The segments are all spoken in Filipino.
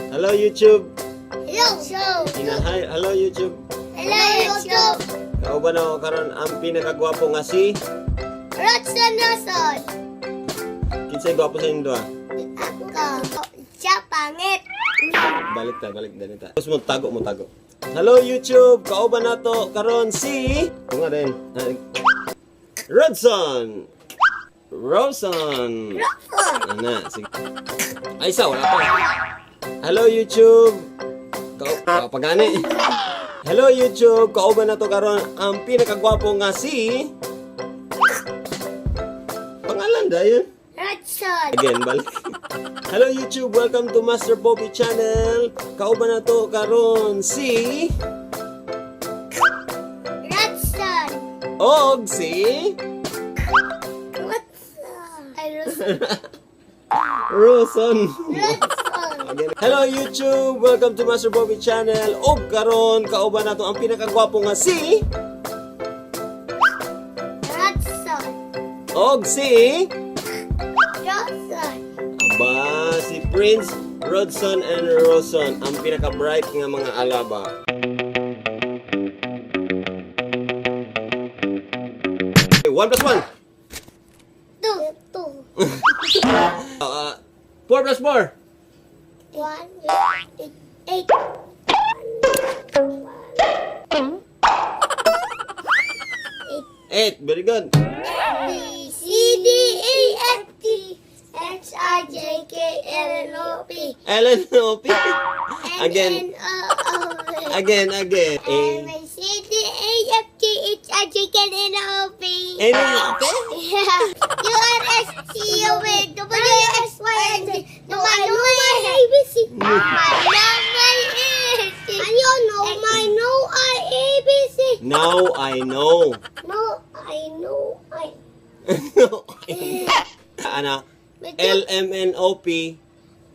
Hello YouTube. Hello YouTube. Hello YouTube. Kau ba na karon ang pinakagwapo nga si? Rodson. Kinsay gwapo sa indo ah? Ako. Siya pangit. Balik ta. Tapos mo tago. Hello YouTube. Kau ba na to karon si? Ito nga din. Rodson. Rowson. Ana, sige. Ay, isa, wala pa. Hello YouTube. Pagani. Hello YouTube. Kauban na to karon ang pinakagwapo nga si... Pangalan dayon. Rodson. Again, balik. Hello YouTube. Welcome to Master Popi channel. Kauban na to karon si... Rodson. Og si... Rowson. Hello YouTube! Welcome to Master Popi channel. Og karon kauban nato ang pinakagwapo nga si Rodson. og si Rodson. aba si Prince Rodson and Rowson ang pinaka-bright nga mga alaba. Okay, 1 plus 1. 4 plus 4. 8. 8. Very good. B, C, D, E, F, G, H, I, J, K, L, N, O, P. LNOP. Again. N, A. B, C, D, E, F, G, H, I, J, K, L, N, O, P. LNOP? U, R, S, T, U, V, W, X, Y, and Z. No, I know my ABC. Now I know. Ano? LMNOP.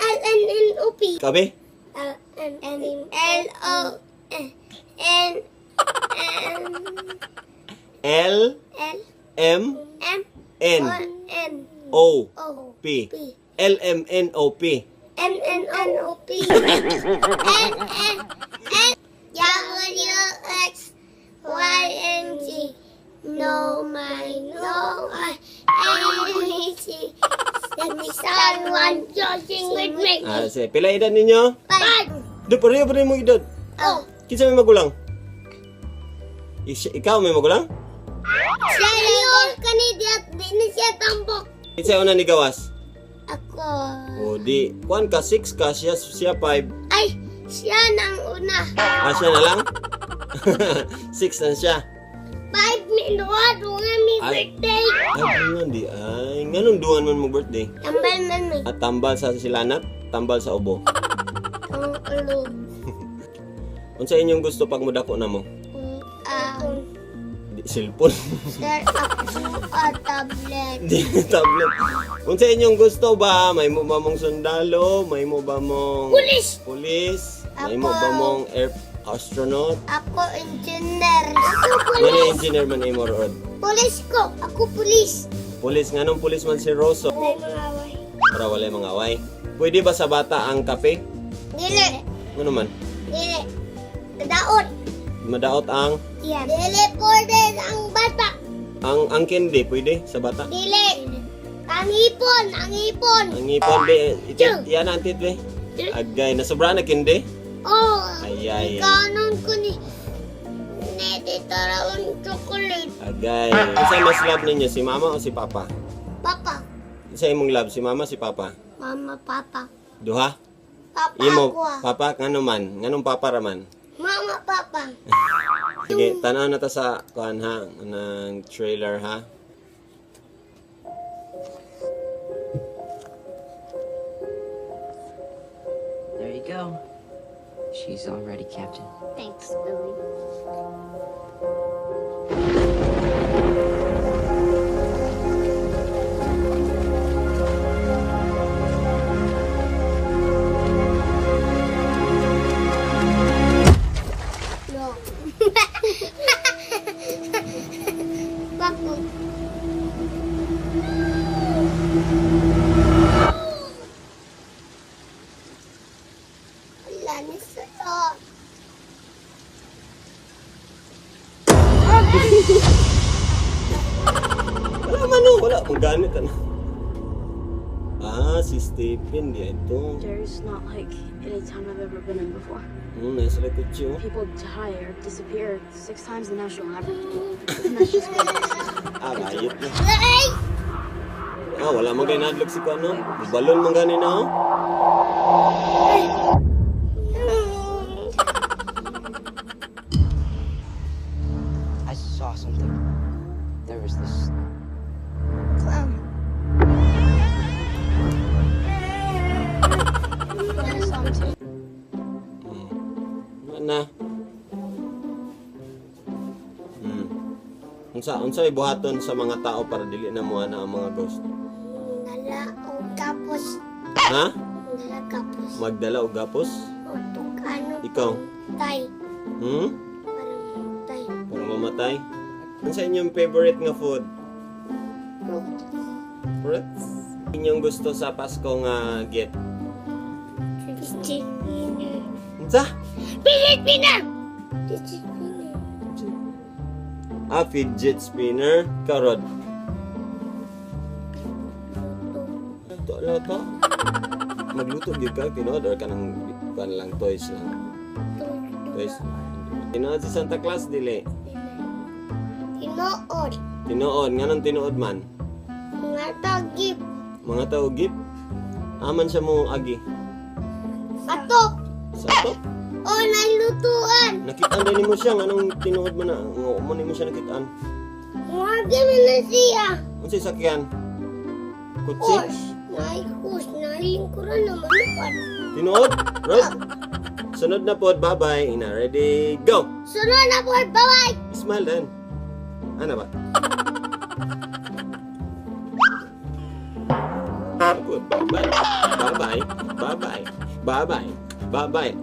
LNNOP. Kabe? L M N O P. LMNOP. MNNOP. W, X, Y, and Z. No, I, ABC. Someone jogging with me. Sige. Pila edad ninyo? 5. Do, pareho mo edad. Oh. Kinsa may magulang? Ikaw may magulang? Siya yun, kanidiyat, di na siya tambok. Kinsa una ni gawas? Ako. O di, kuan ka 6 ka, siya 5. Ay, siya nang una. Siya na lang? 6 na siya. 5 minuwa, dungan mi Ay. birthday. Ay, dungan di. Ay, nganong dungan man mo birthday? Tambal man mi. At tambal sa silanat, tambal sa ubo. Ang ulo. Unsa inyong gusto pag mudako na mo? Di, cellphone. Sir, ako, tablet. Di, tablet. Unsa inyong gusto ba? May mo ba mong sundalo? May mo ba mong... Pulis? May mo ba mong astronaut? Ako, engineer. Mani engineer man imo rod? Pulis ko. Ako, pulis. Pulis, nganong pulis man si Rosso? May mga away. Para wala mga away. Pwede ba sa bata ang kape? Dili. Ano man? Dili. Daot. Madaot ang... Yan. Dili po din ang bata. Ang candy, pwede sa bata? Dili. Ang ipon. Ang ipon, be. Yan ang tit, be. Agay, nasobra na candy? Oh. Ay. Ikanon ko ni... Dito raon chocolate. Agay. Isa mas love ninyo, si mama o si papa? Papa. Isa imong love, si mama, si papa? Mama, papa. Duha? Papa Imo, ako ah. papa, ngano man? Nganong papa raman? Mama, papa. Sige, tanaw na ta sa kuan ha, ng trailer ha. There you go. She's all ready, Captain. Thanks, Billy. No. Bakit? Ganis ito. Wala man oh, wala. Magganit ano. Ah, si Stephen di ito. There's not like any time I've ever been in before. Nasa likod siya. People die or disappear 6 times the national average. And that's just what it is. Ah, gayit na. Ay! Ah, wala man kayo nadlog si Kuano. Balon man gani na oh. I saw something. There was this. Clown. Something. Ano na? Unsa ibuhaton sa mga tao para dili na mo ana ang mga ghost? Nala o kapos. Ha? Nala kapos. Magdala og gapos? O tuk ano. Ikaw? Tay. Parang tay. Para mamatay? Unsa inyong favorite nga food? Fruits. Fruits? Inyong gusto sa Pasko nga get? Discipline. Unsa? Pilipina! Discipline. Ah, fidget spinner. Karod. Ito lang to. Magluto gyud ka tinood or kanang kan lang toys lang. Toys. Tinood si Santa Claus dili. Tinood. Tinood nganong tinood man. Mga tagip. Mga tao gift. Aman siya mo agi. Atok. Sa to. O nalutuan. Nakitaan din mo siya nganong tinood man na. Ngo mo nimo siya nakitaan. Mga gamin na siya. Unsay sakyan? Kutsi. Horse. Naikos. Nalingkuran naman naman. Tinood? Rod. Sunod na pod. Bye-bye. Ina ready. Go. Sunod na po. Bye-bye. Smile then. Ano ba? Good. Bye-bye. Bye-bye. Bye-bye. Bye-bye. Bye-bye.